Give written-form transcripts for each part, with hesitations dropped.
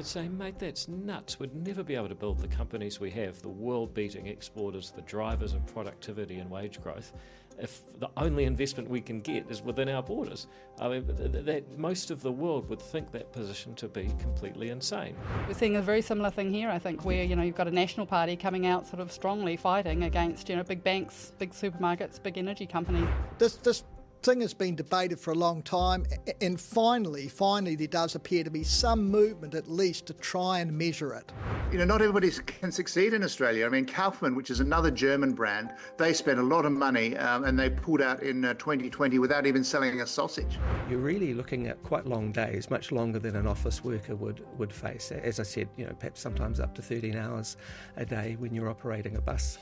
I'd say, mate, that's nuts. We'd never be able to build the companies we have, the world-beating exporters, the drivers of productivity and wage growth, if the only investment we can get is within our borders. I mean, that most of the world would think that position to be completely insane. We're seeing a very similar thing here, I think, where, you've got a national party coming out sort of strongly fighting against, big banks, big supermarkets, big energy companies. This thing has been debated for a long time, and finally there does appear to be some movement at least to try and measure it. Not everybody can succeed in Australia. I mean, Kaufmann, which is another German brand, they spent a lot of money and they pulled out in 2020 without even selling a sausage. You're really looking at quite long days, much longer than an office worker would face. As I said, perhaps sometimes up to 13 hours a day when you're operating a bus.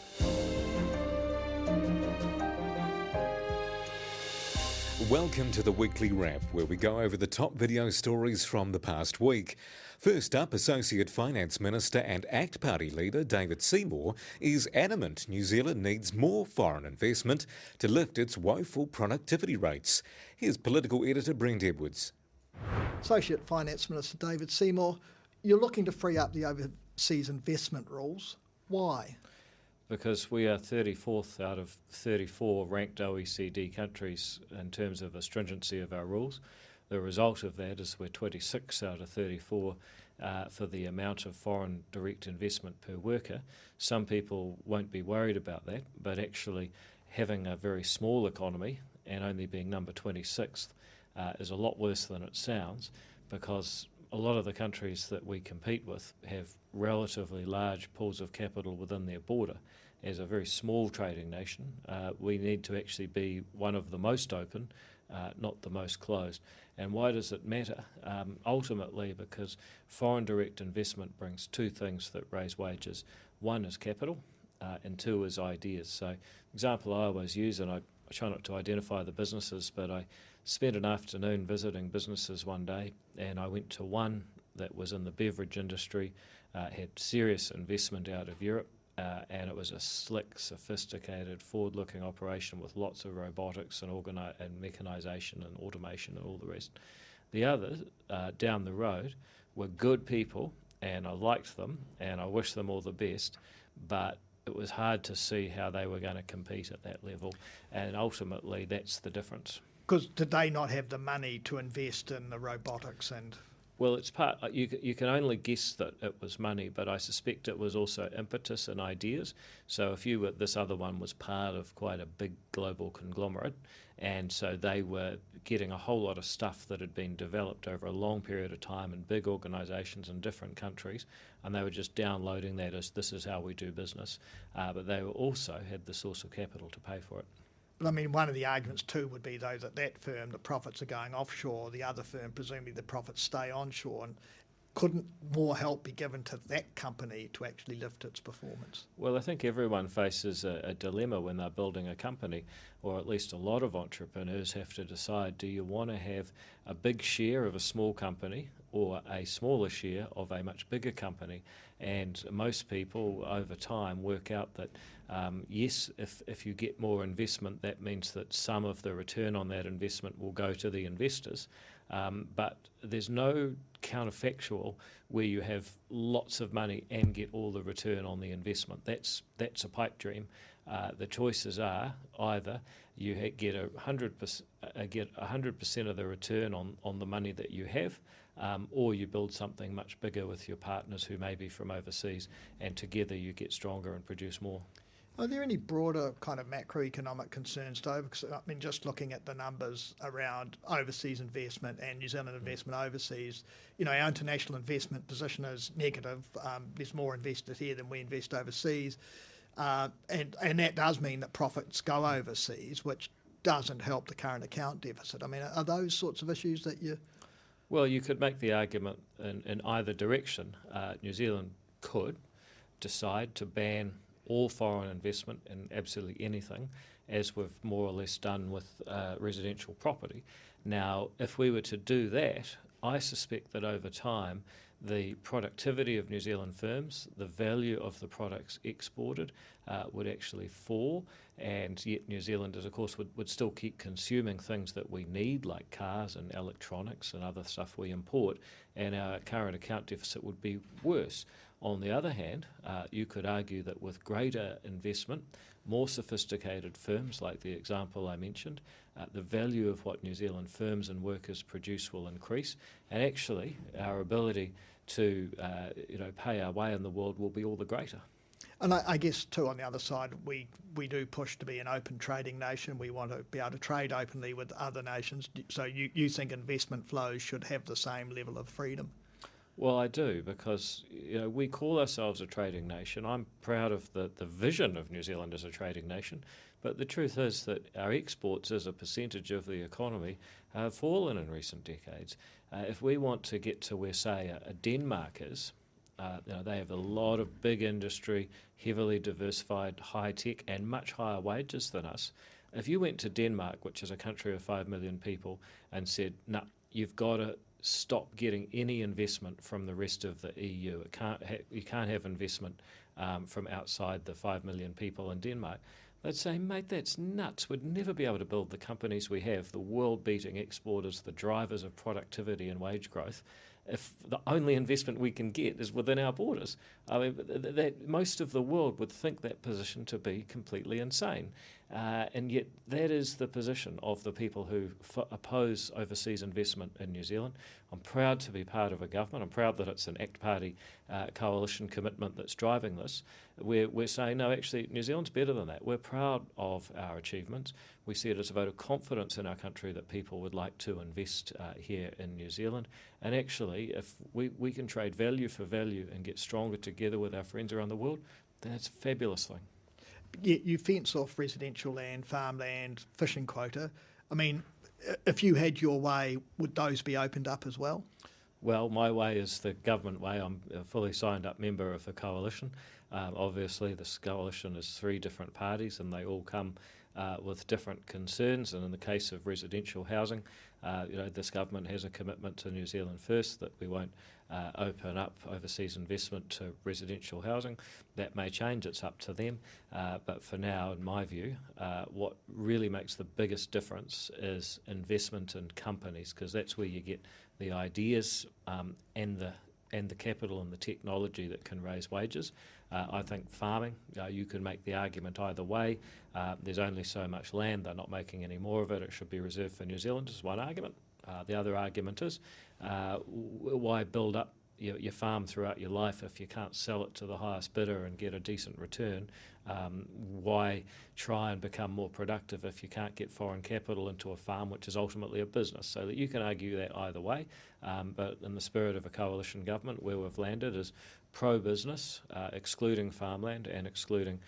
Welcome to the Weekly Wrap, where we go over the top video stories from the past week. First up, Associate Finance Minister and ACT Party leader David Seymour is adamant New Zealand needs more foreign investment to lift its woeful productivity rates. Here's political editor Brent Edwards. Associate Finance Minister David Seymour, you're looking to free up the overseas investment rules. Why? Because we are 34th out of 34 ranked OECD countries in terms of the stringency of our rules. The result of that is we're 26 out of 34 for the amount of foreign direct investment per worker. Some people won't be worried about that, but actually having a very small economy and only being number 26th is a lot worse than it sounds, because a lot of the countries that we compete with have relatively large pools of capital within their border. As a very small trading nation, we need to actually be one of the most open, not the most closed. And why does it matter? Ultimately, because foreign direct investment brings two things that raise wages. One is capital, and two is ideas. So, example I always use, and I try not to identify the businesses, but I spent an afternoon visiting businesses one day, and I went to one that was in the beverage industry, had serious investment out of Europe, and it was a slick, sophisticated, forward-looking operation with lots of robotics and mechanisation and automation and all the rest. The others, down the road, were good people, and I liked them, and I wish them all the best, but it was hard to see how they were going to compete at that level, and ultimately that's the difference. Because did they not have the money to invest in the robotics and... Well, it's part. You can only guess that it was money, but I suspect it was also impetus and ideas. So this other one was part of quite a big global conglomerate, and so they were getting a whole lot of stuff that had been developed over a long period of time in big organisations in different countries, and they were just downloading that as this is how we do business. But they also had the source of capital to pay for it. I mean, one of the arguments too would be, though, that firm, the profits are going offshore, the other firm, presumably the profits stay onshore, and couldn't more help be given to that company to actually lift its performance? Well, I think everyone faces a dilemma when they're building a company, or at least a lot of entrepreneurs have to decide, do you want to have a big share of a small company or a smaller share of a much bigger company? And most people over time work out that yes, if you get more investment, that means that some of the return on that investment will go to the investors, but there's no counterfactual where you have lots of money and get all the return on the investment. That's a pipe dream. The choices are either you get 100% of the return on the money that you have, or you build something much bigger with your partners who may be from overseas, and together you get stronger and produce more. Are there any broader kind of macroeconomic concerns, though? Because, I mean, just looking at the numbers around overseas investment and New Zealand investment overseas, our international investment position is negative. There's more invested here than we invest overseas. And that does mean that profits go overseas, which doesn't help the current account deficit. I mean, are those sorts of issues that you... Well, you could make the argument in either direction. New Zealand could decide to ban all foreign investment in absolutely anything, as we've more or less done with residential property. Now, if we were to do that, I suspect that over time, the productivity of New Zealand firms, the value of the products exported would actually fall, and yet New Zealanders, of course, would still keep consuming things that we need, like cars and electronics and other stuff we import, and our current account deficit would be worse. On the other hand, you could argue that with greater investment, more sophisticated firms, like the example I mentioned, the value of what New Zealand firms and workers produce will increase, and actually our ability to pay our way in the world will be all the greater. And I guess too, on the other side, we do push to be an open trading nation. We want to be able to trade openly with other nations. So you think investment flows should have the same level of freedom? Well, I do, because we call ourselves a trading nation. I'm proud of the vision of New Zealand as a trading nation, but the truth is that our exports as a percentage of the economy have fallen in recent decades. If we want to get to where, say, a Denmark is, they have a lot of big industry, heavily diversified, high-tech and much higher wages than us. If you went to Denmark, which is a country of 5 million people, and said, no, you've got to stop getting any investment from the rest of the EU. You can't have investment from outside the 5 million people in Denmark. They'd say, mate, that's nuts. We'd never be able to build the companies we have, the world-beating exporters, the drivers of productivity and wage growth, if the only investment we can get is within our borders. I mean, most of the world would think that position to be completely insane. And yet that is the position of the people who oppose overseas investment in New Zealand. I'm proud to be part of a government. I'm proud that it's an ACT Party coalition commitment that's driving this. We're saying, no, actually, New Zealand's better than that. We're proud of our achievements. We see it as a vote of confidence in our country that people would like to invest here in New Zealand. And actually, if we can trade value for value and get stronger together with our friends around the world, then it's a fabulous thing. You fence off residential land, farmland, fishing quota. I mean, if you had your way, would those be opened up as well? Well, my way is the government way. I'm a fully signed up member of the coalition. Obviously, this coalition is 3 different parties and they all come with different concerns. And in the case of residential housing, this government has a commitment to New Zealand First that we won't open up overseas investment to residential housing. That may change, it's up to them. But for now, in my view, what really makes the biggest difference is investment in companies, because that's where you get the ideas and the capital and the technology that can raise wages. I think farming, you can make the argument either way. There's only so much land, they're not making any more of it, it should be reserved for New Zealand, is one argument. The other argument is, why build up your farm throughout your life if you can't sell it to the highest bidder and get a decent return? Why try and become more productive if you can't get foreign capital into a farm, which is ultimately a business? So that you can argue that either way, but in the spirit of a coalition government, where we've landed is pro-business, excluding farmland and excluding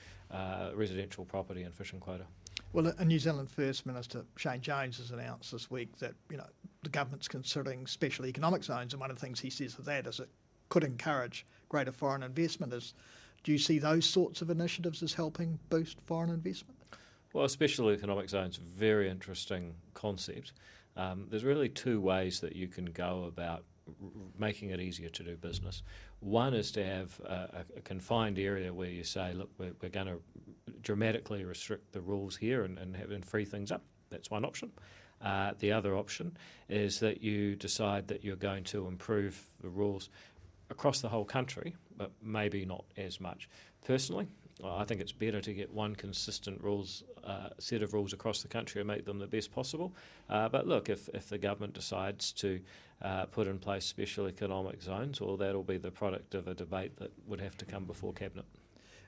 residential property and fishing quota. Well, a New Zealand First Minister Shane Jones has announced this week that the government's considering special economic zones, and one of the things he says of that is it could encourage greater foreign investment. Do you see those sorts of initiatives as helping boost foreign investment? Well, a special economic zone's a very interesting concept. There's really 2 ways that you can go about making it easier to do business. One is to have a confined area where you say, look, we're going to dramatically restrict the rules here and free things up. That's one option. The other option is that you decide that you're going to improve the rules across the whole country, but maybe not as much. Personally, I think it's better to get one consistent set of rules across the country and make them the best possible. But look, if the government decides to put in place special economic zones, well, that'll be the product of a debate that would have to come before Cabinet.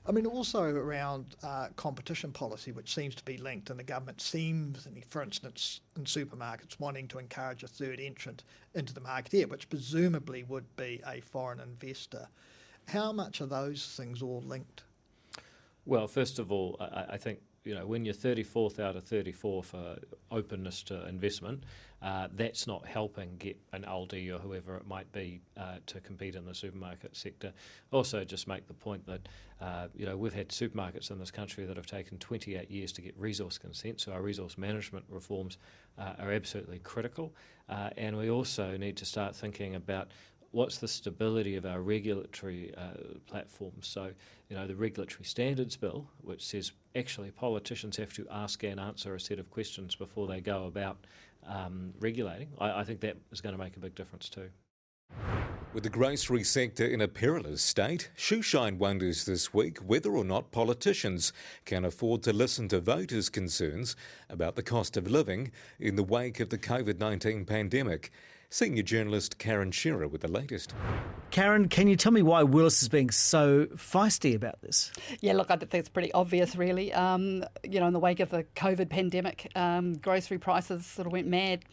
I mean, also around competition policy, which seems to be linked, and the government seems, for instance, in supermarkets, wanting to encourage a third entrant into the market here, which presumably would be a foreign investor. How much are those things all linked? Well, first of all, I think when you're 34th out of 34 for openness to investment, that's not helping get an Aldi or whoever it might be to compete in the supermarket sector. Also, just make the point that we've had supermarkets in this country that have taken 28 years to get resource consent, so our resource management reforms are absolutely critical, and we also need to start thinking about what's the stability of our regulatory platforms. So, the Regulatory Standards Bill, which says actually politicians have to ask and answer a set of questions before they go about regulating, I think that is going to make a big difference too. With the grocery sector in a perilous state, Shoeshine wonders this week whether or not politicians can afford to listen to voters' concerns about the cost of living in the wake of the COVID-19 pandemic. Senior journalist Karen Shearer with the latest. Karen, can you tell me why Willis is being so feisty about this? Yeah, look, I think it's pretty obvious, really. In the wake of the COVID pandemic, grocery prices sort of went mad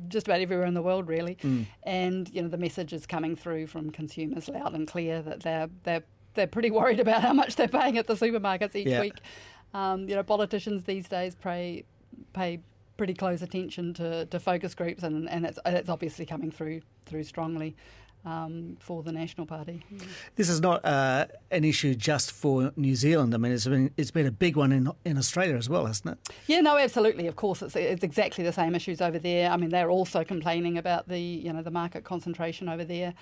just about everywhere in the world, really. And, the message is coming through from consumers loud and clear that they're pretty worried about how much they're paying at the supermarkets each week. Politicians these days pay pretty close attention to focus groups, and it's obviously coming through strongly for the National Party. This is not an issue just for New Zealand. I mean, it's been a big one in Australia as well, hasn't it? Yeah, no, absolutely. Of course, it's exactly the same issues over there. I mean, they're also complaining about the market concentration over there.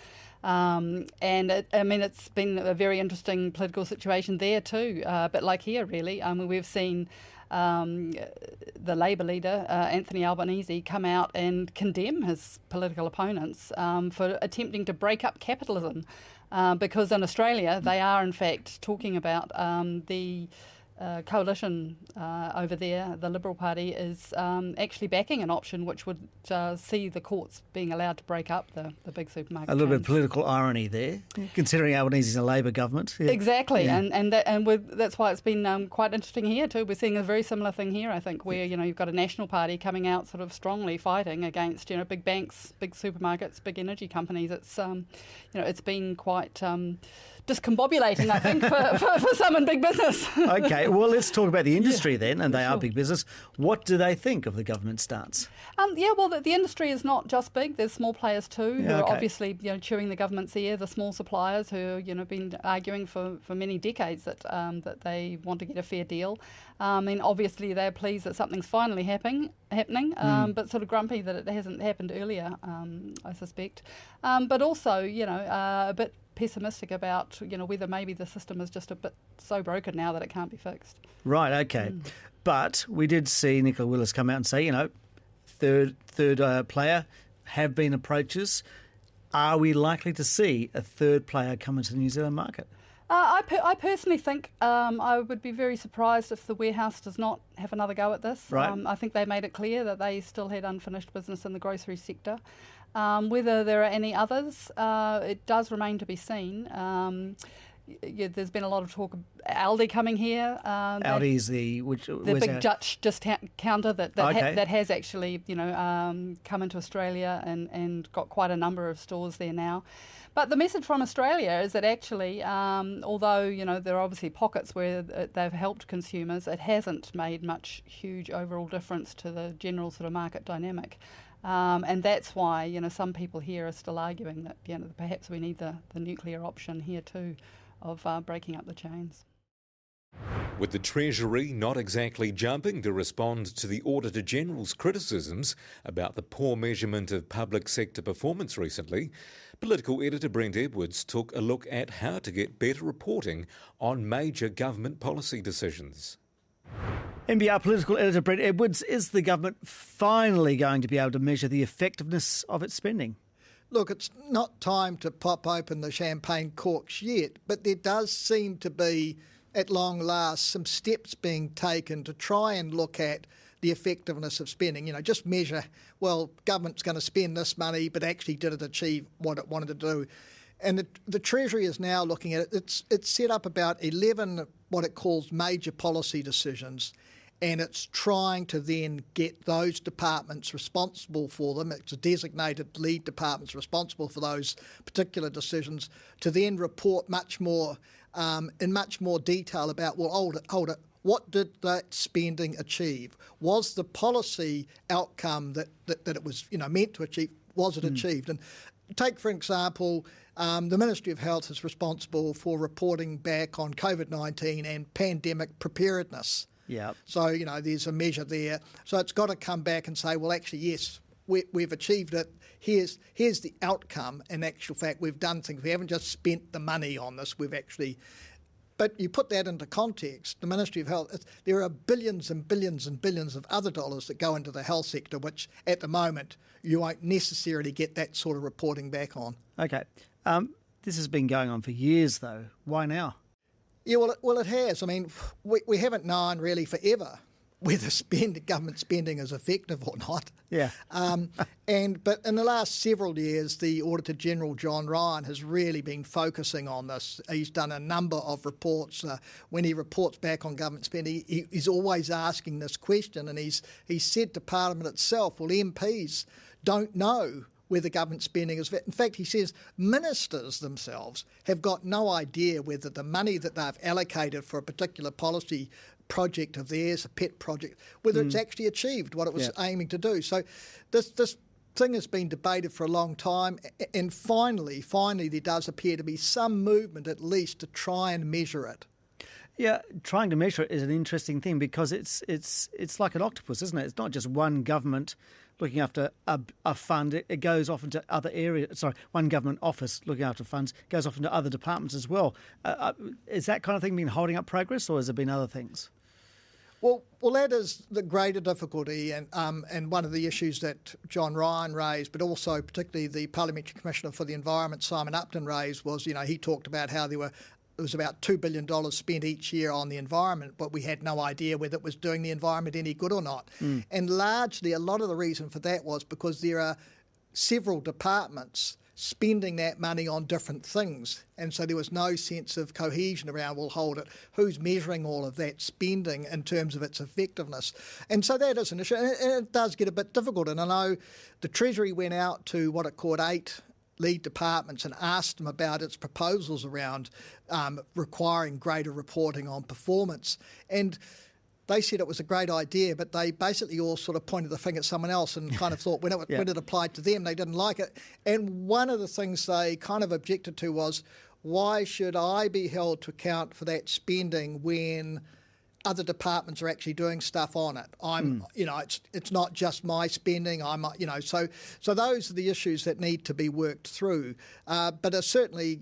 It's been a very interesting political situation there too, but like here, really. We've seen the Labour leader, Anthony Albanese, come out and condemn his political opponents for attempting to break up capitalism, because in Australia they are in fact talking about the coalition over there, the Liberal Party, is actually backing an option which would see the courts being allowed to break up the big supermarket A little bit of chains. political irony there, considering Albanese's a Labor government. Yeah. Exactly, yeah. and that's why it's been quite interesting here too. We're seeing a very similar thing here, I think, where you've got a National Party coming out sort of strongly fighting against big banks, big supermarkets, big energy companies. It's it's been quite discombobulating, I think, for some in big business. Okay, well, let's talk about the industry then, and they are big business. What do they think of the government stance? The industry is not just big. There's small players too who are obviously chewing the government's ear. The small suppliers who have been arguing for many decades that they want to get a fair deal. Obviously they're pleased that something's finally happening, but sort of grumpy that it hasn't happened earlier, I suspect. But also, a bit pessimistic about whether maybe the system is just a bit so broken now that it can't be fixed. Right, okay. But we did see Nicola Willis come out and say, third player have been approaches. Are we likely to see a third player come into the New Zealand market? I personally think I would be very surprised if the warehouse does not have another go at this. Right. I think they made it clear that they still had unfinished business in the grocery sector. Whether there are any others, it does remain to be seen. There's been a lot of talk of Aldi coming here. Aldi is the big Dutch discounter that has actually come into Australia and got quite a number of stores there now. But the message from Australia is that actually, although there are obviously pockets where they've helped consumers, it hasn't made much huge overall difference to the general sort of market dynamic. And that's why some people here are still arguing that perhaps we need the nuclear option here too, of breaking up the chains. With the Treasury not exactly jumping to respond to the Auditor General's criticisms about the poor measurement of public sector performance recently, political editor Brent Edwards took a look at how to get better reporting on major government policy decisions. NBR political editor Brent Edwards, is the government finally going to be able to measure the effectiveness of its spending? Look, it's not time to pop open the champagne corks yet, but there does seem to be, at long last, some steps being taken to try and look at the effectiveness of spending. Just measure, well, government's going to spend this money, but actually did it achieve what it wanted to do? And the Treasury is now looking at it. It's set up about 11 what it calls major policy decisions, and it's trying to then get those departments responsible for them. It's a designated lead departments responsible for those particular decisions to then report much more in much more detail about, well, hold it, what did that spending achieve? Was the policy outcome that it was meant to achieve, was it achieved? And take, for example, the Ministry of Health is responsible for reporting back on COVID-19 and pandemic preparedness. Yeah. So, there's a measure there. So it's got to come back and say, well, actually, yes, we've achieved it. Here's the outcome. In actual fact, we've done things. We haven't just spent the money on this. We've actually... But you put that into context, the Ministry of Health, there are billions and billions and billions of other dollars that go into the health sector, which at the moment you won't necessarily get that sort of reporting back on. Okay. This has been going on for years, though. Why now? Yeah, well, it has. I mean, we haven't known really forever whether government spending is effective or not. Yeah. But in the last several years, the Auditor General, John Ryan, has really been focusing on this. He's done a number of reports. When he reports back on government spending, he's always asking this question, and he's said to Parliament itself, well, MPs don't know whether government spending is... In fact, he says ministers themselves have got no idea whether the money that they've allocated for a particular policy project of theirs, a pet project, whether it's actually achieved what it was aiming to do. So this thing has been debated for a long time, and finally there does appear to be some movement at least to try and measure it. Yeah, trying to measure it is an interesting thing because it's like an octopus, isn't it? It's not just one government looking after a fund. It goes off into other areas. Sorry, one government office looking after funds goes off into other departments as well. Is that kind of thing been holding up progress, or has there been other things? Well, that is the greater difficulty, and one of the issues that John Ryan raised, but also particularly the Parliamentary Commissioner for the Environment, Simon Upton, raised was, he talked about how there was about $2 billion spent each year on the environment, but we had no idea whether it was doing the environment any good or not. And largely, a lot of the reason for that was because there are several departments spending that money on different things. And so there was no sense of cohesion around, well, hold it, who's measuring all of that spending in terms of its effectiveness? And so that is an issue. And it does get a bit difficult. And I know the Treasury went out to what it called 8 lead departments and asked them about its proposals around requiring greater reporting on performance. And they said it was a great idea, but they basically all sort of pointed the finger at someone else and kind of thought when it applied to them, they didn't like it. And one of the things they kind of objected to was, why should I be held to account for that spending when other departments are actually doing stuff on it? It's not just my spending. So those are the issues that need to be worked through. But certainly,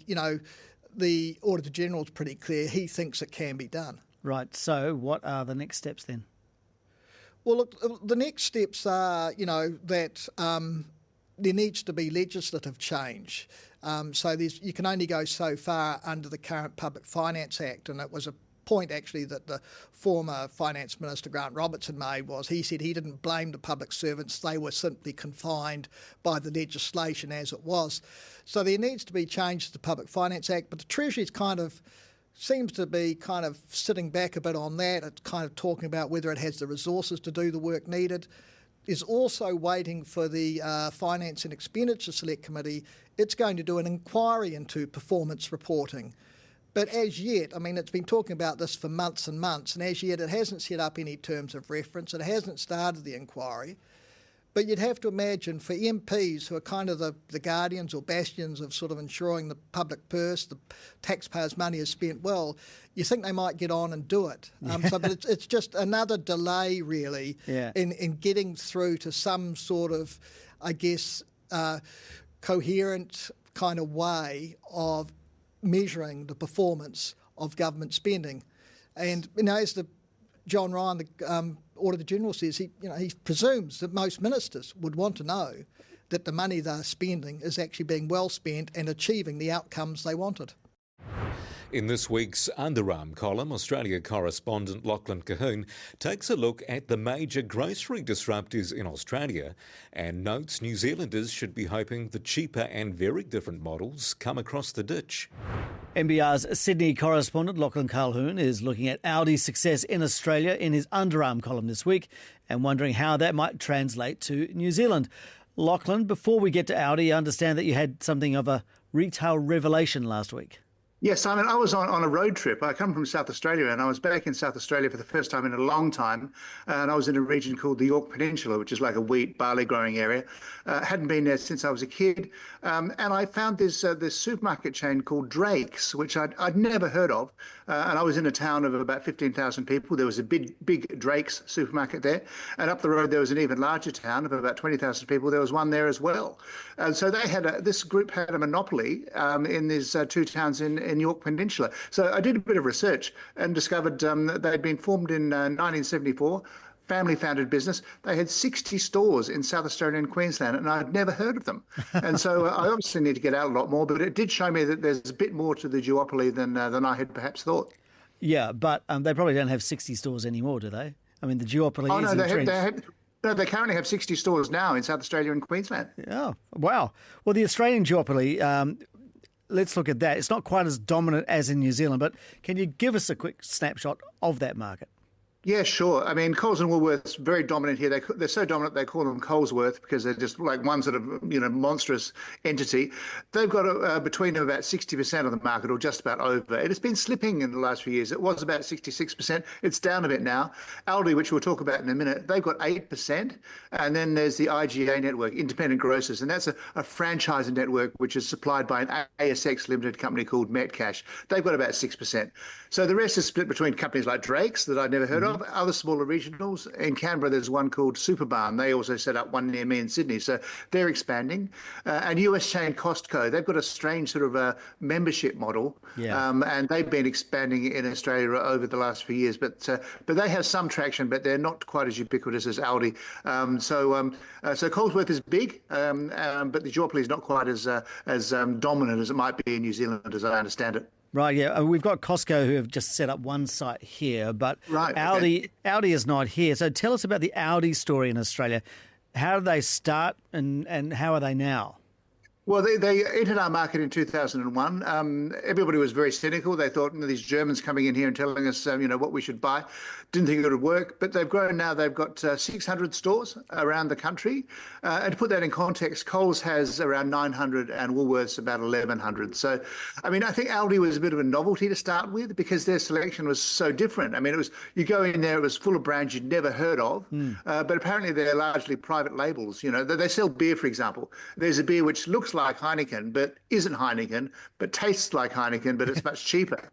the Auditor General is pretty clear. He thinks it can be done. Right. So what are the next steps then? Well, look, the next steps are, that there needs to be legislative change. So you can only go so far under the current Public Finance Act, and it was a point actually that the former Finance Minister Grant Robertson made was he said he didn't blame the public servants, they were simply confined by the legislation as it was. So there needs to be change to the Public Finance Act, but the Treasury's seems to be kind of sitting back a bit on that. It's kind of talking about whether it has the resources to do the work needed. Is also waiting for the Finance and Expenditure Select Committee. It's going to do an inquiry into performance reporting. But as yet, it's been talking about this for months and months, and as yet it hasn't set up any terms of reference. It hasn't started the inquiry. But you'd have to imagine for MPs who are kind of the guardians or bastions of sort of ensuring the public purse, the taxpayers' money is spent well, you think they might get on and do it. But it's just another delay, really, in getting through to some sort of, coherent kind of way of measuring the performance of government spending. And, as John Ryan, the Auditor General, says, he presumes that most ministers would want to know that the money they're spending is actually being well spent and achieving the outcomes they wanted. In this week's Underarm column, Australia correspondent Lachlan Cahoon takes a look at the major grocery disruptors in Australia and notes New Zealanders should be hoping the cheaper and very different models come across the ditch. NBR's Sydney correspondent Lachlan Calhoun is looking at Audi's success in Australia in his Underarm column this week and wondering how that might translate to New Zealand. Lachlan, before we get to Audi, I understand that you had something of a retail revelation last week. Yes, I mean, I was on a road trip. I come from South Australia, and I was back in South Australia for the first time in a long time. And I was in a region called the York Peninsula, which is like a wheat, barley growing area. Hadn't been there since I was a kid. And I found this supermarket chain called Drake's, which I'd never heard of. And I was in a town of about 15,000 people. There was a big Drake's supermarket there. And up the road, there was an even larger town of about 20,000 people. There was one there as well. And so this group had a monopoly in these two towns in York Peninsula. So I did a bit of research and discovered that they'd been formed in 1974, family-founded business. They had 60 stores in South Australia and Queensland, and I'd never heard of them. And so I obviously need to get out a lot more, but it did show me that there's a bit more to the duopoly than I had perhaps thought. Yeah, but they probably don't have 60 stores anymore, do they? I mean, the duopoly is entrenched. No, they currently have 60 stores now in South Australia and Queensland. Oh, wow. Well, the Australian duopoly, let's look at that. It's not quite as dominant as in New Zealand, but can you give us a quick snapshot of that market? Yeah, sure. I mean, Coles and Woolworths very dominant here. They're so dominant they call them Colesworth because they're just like one sort of monstrous entity. They've got between them about 60% of the market, or just about over. It has been slipping in the last few years. It was about 66%. It's down a bit now. Aldi, which we'll talk about in a minute, they've got 8%, and then there's the IGA network, Independent Grocers, and that's a franchise network which is supplied by an ASX limited company called Metcash. They've got about 6%. So the rest is split between companies like Drake's that I'd never heard of. Other smaller regionals. In Canberra, there's one called Superbarn. They also set up one near me in Sydney. So they're expanding. And US chain Costco, they've got a strange sort of a membership model. Yeah. And they've been expanding in Australia over the last few years. But they have some traction, but they're not quite as ubiquitous as Aldi. So Colesworth is big, but the duopoly is not quite as dominant as it might be in New Zealand, as I understand it. Right, yeah. We've got Costco who have just set up one site here, but right, Aldi is not here. So tell us about the Aldi story in Australia. How did they start and how are they now? Well, they entered our market in 2001. Everybody was very cynical. They thought, these Germans coming in here and telling us, what we should buy. Didn't think it would work, but they've grown now. They've got 600 stores around the country. And to put that in context, Coles has around 900 and Woolworths about 1,100. So, I think Aldi was a bit of a novelty to start with because their selection was so different. It was, you go in there, it was full of brands you'd never heard of, but apparently they're largely private labels. They sell beer, for example. There's a beer which looks like Heineken, but isn't Heineken, but tastes like Heineken, but it's much cheaper.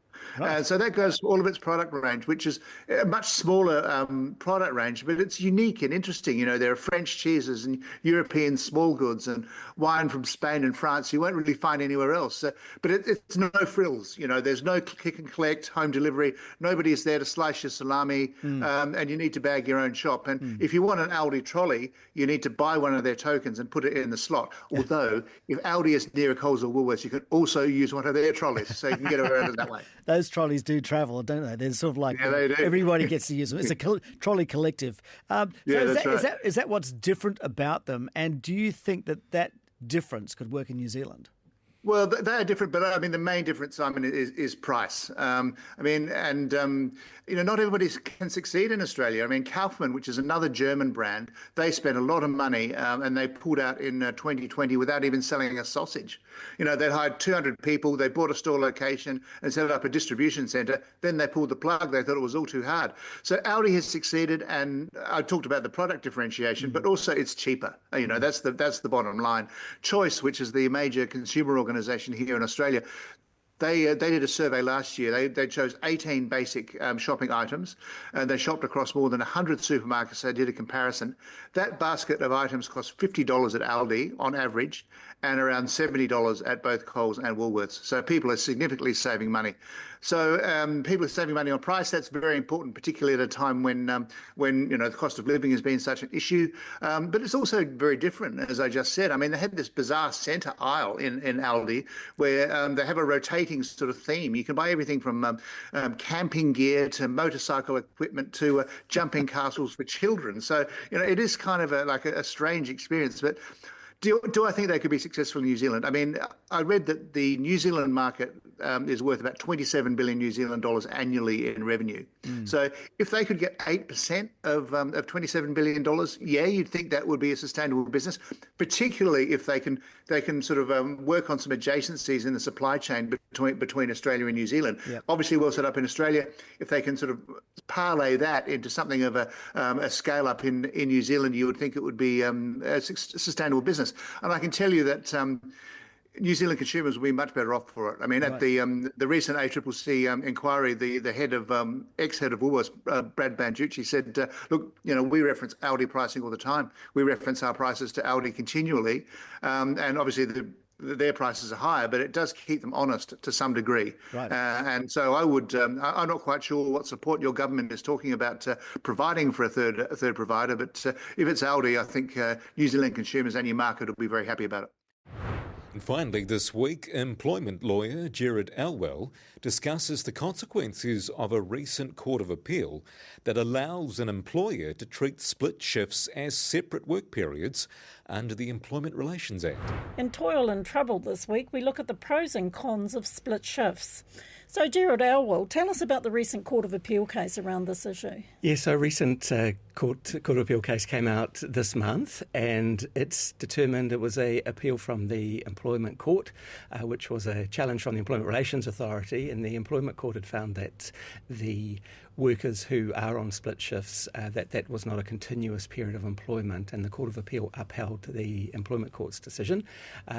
So that goes for all of its product range, which is a much smaller product range, but it's unique and interesting. There are French cheeses and European small goods and wine from Spain and France you won't really find anywhere else. But it's no frills. There's no click and collect, home delivery. Nobody is there to slice your salami, and you need to bag your own shop. And if you want an Aldi trolley, you need to buy one of their tokens and put it in the slot. Although, if Aldi is near a Coles or Woolworths, you can also use one of their trolleys, so you can get around it that way. Those trolleys do travel, don't they? They're sort of like they do. Everybody gets to use them. It's a trolley collective. That's right. Is that what's different about them? And do you think that difference could work in New Zealand? Well, they are different, but the main difference, is price. Not everybody can succeed in Australia. Kaufmann, which is another German brand, they spent a lot of money and they pulled out in 2020 without even selling a sausage. They'd hired 200 people, they bought a store location and set up a distribution centre. Then they pulled the plug. They thought it was all too hard. So Aldi has succeeded, and I talked about the product differentiation, but also it's cheaper. That's the bottom line. Choice, which is the major consumer organisation here in Australia, they did a survey last year. They chose 18 basic shopping items, and they shopped across more than 100 supermarkets. They did a comparison. That basket of items cost $50 at Aldi on average, and around $70 at both Coles and Woolworths. So people are significantly saving money. So people are saving money on price. That's very important, particularly at a time when the cost of living has been such an issue. But it's also very different, as I just said. They had this bizarre centre aisle in Aldi where they have a rotating sort of theme. You can buy everything from camping gear to motorcycle equipment to jumping castles for children. So it is kind of like a strange experience, but Do I think they could be successful in New Zealand? I mean, I read that the New Zealand market is worth about 27 billion New Zealand dollars annually in revenue. So if they could get 8% of $27 billion, yeah, you'd think that would be a sustainable business, particularly if they can sort of work on some adjacencies in the supply chain between Australia and New Zealand. Yep. Obviously, well set up in Australia. If they can sort of parlay that into something of a scale up in New Zealand, you would think it would be a sustainable business. And I can tell you that New Zealand consumers will be much better off for it. I mean, at the recent ACCC inquiry, the head of ex-head of Woolworths, Brad Banducci, said, "Look, we reference Aldi pricing all the time. We reference our prices to Aldi continually, and obviously their prices are higher, but it does keep them honest to some degree." Right. And so I would, I'm not quite sure what support your government is talking about providing for a third provider, but if it's Aldi, I think New Zealand consumers and your market will be very happy about it. And finally, this week, employment lawyer Gerard Elwell discusses the consequences of a recent Court of Appeal that allows an employer to treat split shifts as separate work periods under the Employment Relations Act. In Toil and Trouble this week, we look at the pros and cons of split shifts. So, Gerard Elwell, tell us about the recent Court of Appeal case around this issue. Yes, so a recent Court of Appeal case came out this month, and it's determined it was a appeal from the Employment Court, which was a challenge from the Employment Relations Authority, and the Employment Court had found that the workers who are on split shifts, that was not a continuous period of employment, and the Court of Appeal upheld the Employment Court's decision,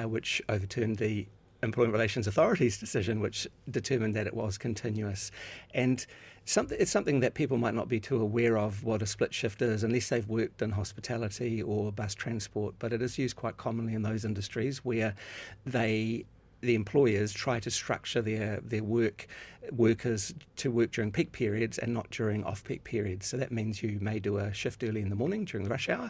which overturned the Employment Relations Authority's decision, which determined that it was continuous. And it's something that people might not be too aware of what a split shift is unless they've worked in hospitality or bus transport, but it is used quite commonly in those industries where the employers try to structure their workers to work during peak periods and not during off-peak periods. So that means you may do a shift early in the morning during the rush hour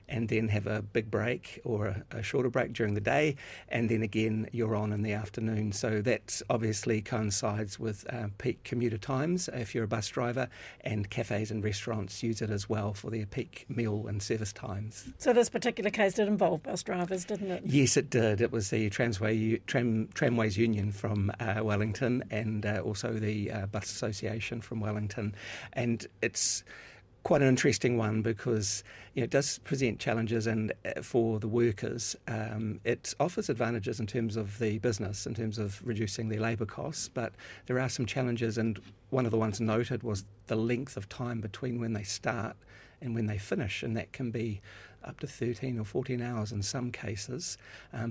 and then have a big break or a shorter break during the day, and then again you're on in the afternoon. So that obviously coincides with peak commuter times if you're a bus driver, and cafes and restaurants use it as well for their peak meal and service times. So this particular case did involve bus drivers, didn't it? Yes, it did. It was the Tramways Union from Wellington, and also the Bus Association from Wellington. And it's quite an interesting one because it does present challenges, and for the workers it offers advantages in terms of the business, in terms of reducing their labour costs, but there are some challenges, and one of the ones noted was the length of time between when they start and when they finish, and that can be up to 13 or 14 hours in some cases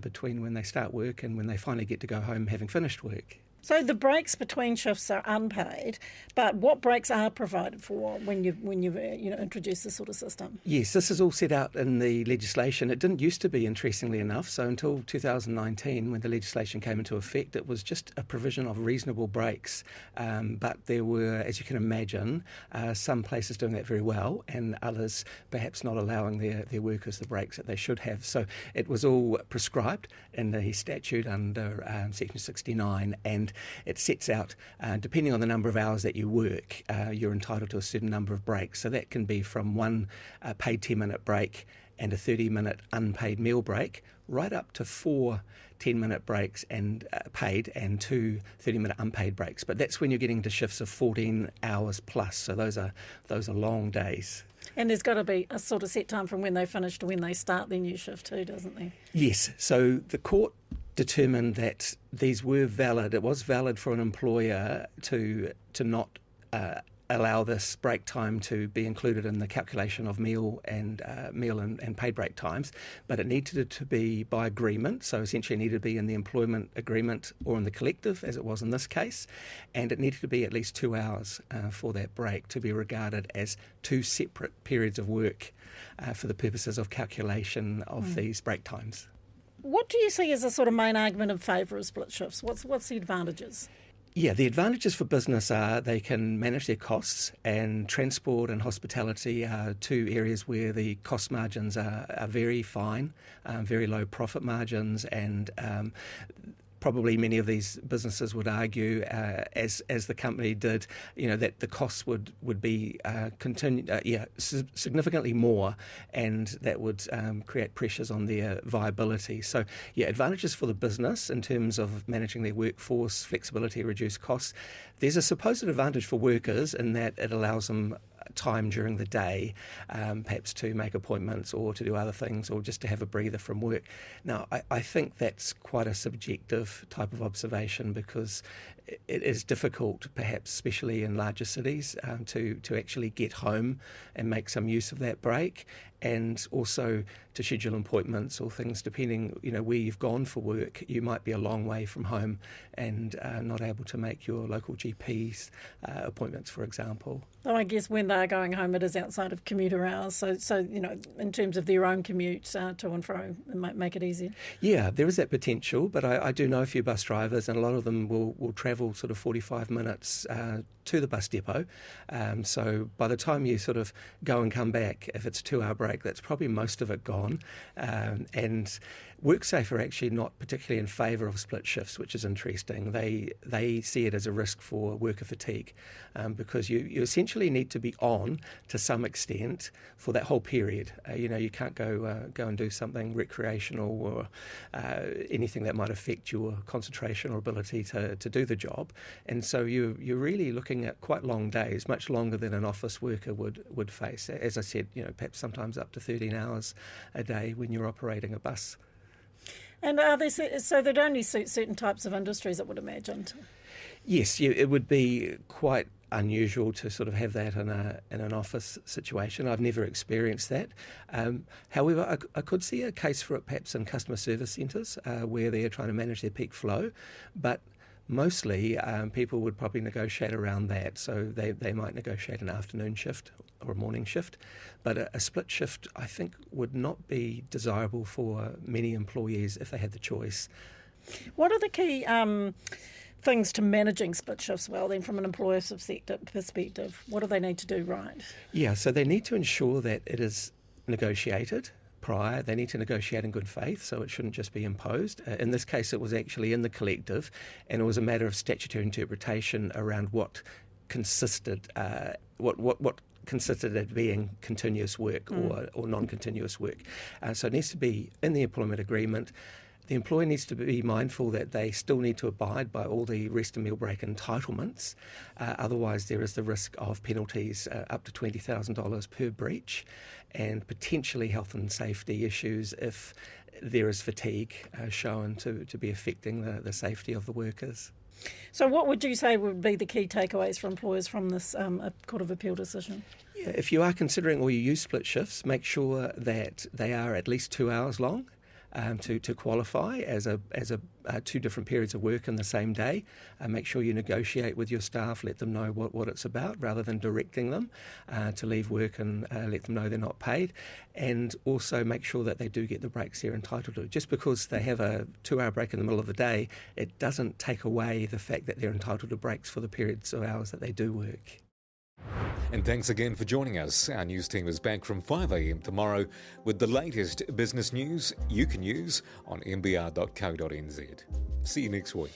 between when they start work and when they finally get to go home having finished work. So the breaks between shifts are unpaid, but what breaks are provided for when you introduce this sort of system? Yes, this is all set out in the legislation. It didn't used to be, interestingly enough. So until 2019, when the legislation came into effect, it was just a provision of reasonable breaks. But there were, as you can imagine, some places doing that very well, and others perhaps not allowing their workers the breaks that they should have. So it was all prescribed in the statute under Section 69, and it sets out, depending on the number of hours that you work, you're entitled to a certain number of breaks. So that can be from one paid 10-minute break and a 30-minute unpaid meal break, right up to 4 10-minute breaks and paid, and 2 30-minute unpaid breaks. But that's when you're getting to shifts of 14 hours plus. So those are long days. And there's got to be a sort of set time from when they finish to when they start their new shift too, doesn't there? Yes. So the court determined that these were valid. It was valid for an employer to not allow this break time to be included in the calculation of meal and paid break times, but it needed to be by agreement. So essentially it needed to be in the employment agreement or in the collective, as it was in this case, and it needed to be at least 2 hours for that break to be regarded as 2 separate periods of work for the purposes of calculation of these break times. What do you see as a sort of main argument in favour of split shifts? What's the advantages? Yeah, the advantages for business are they can manage their costs, and transport and hospitality are 2 areas where the cost margins are very fine, very low profit margins, and probably many of these businesses would argue, as the company did, that the costs would be significantly more, and that would create pressures on their viability. So, advantages for the business in terms of managing their workforce, flexibility, reduced costs. There's a supposed advantage for workers in that it allows them time during the day, perhaps to make appointments or to do other things, or just to have a breather from work. Now, I think that's quite a subjective type of observation, because it is difficult, perhaps especially in larger cities, to actually get home and make some use of that break, and also to schedule appointments or things depending, where you've gone for work. You might be a long way from home and not able to make your local GP's appointments, for example. Well, I guess when they're going home, it is outside of commuter hours. So in terms of their own commute to and fro, it might make it easier. Yeah, there is that potential, but I do know a few bus drivers, and a lot of them will travel sort of 45 minutes to the bus depot. So by the time you sort of go and come back, if it's a 2-hour break, that's probably most of it gone. And WorkSafe are actually not particularly in favour of split shifts, which is interesting. They see it as a risk for worker fatigue, because you essentially need to be on to some extent for that whole period. You can't go and do something recreational or anything that might affect your concentration or ability to do the job. And so you're really looking at quite long days, much longer than an office worker would face. As I said, perhaps sometimes up to 13 hours a day when you're operating a bus. And are they, so they'd only suit certain types of industries, I would imagine? Yes, it would be quite unusual to sort of have that in an office situation. I've never experienced that. However, I could see a case for it perhaps in customer service centres where they're trying to manage their peak flow, but mostly people would probably negotiate around that. So they might negotiate an afternoon shift or a morning shift, but a split shift I think would not be desirable for many employees if they had the choice. What are the key things to managing split shifts well then from an employer's perspective? What do they need to do right? Yeah, so they need to ensure that it is negotiated prior. They need to negotiate in good faith, so it shouldn't just be imposed. In this case, it was actually in the collective, and it was a matter of statutory interpretation around what consisted what consisted as being continuous work or non-continuous work. So it needs to be in the employment agreement. The employer needs to be mindful that they still need to abide by all the rest and meal break entitlements. Otherwise, there is the risk of penalties up to $20,000 per breach, and potentially health and safety issues if there is fatigue shown to be affecting the safety of the workers. So what would you say would be the key takeaways for employers from this Court of Appeal decision? Yeah, if you are considering or you use split shifts, make sure that they are at least 2 hours long. To qualify as two different periods of work in the same day. Make sure you negotiate with your staff, let them know what it's about rather than directing them to leave work and let them know they're not paid. And also make sure that they do get the breaks they're entitled to. Just because they have a 2-hour break in the middle of the day, it doesn't take away the fact that they're entitled to breaks for the periods of hours that they do work. And thanks again for joining us. Our news team is back from 5 a.m. tomorrow with the latest business news you can use on mbr.co.nz. See you next week.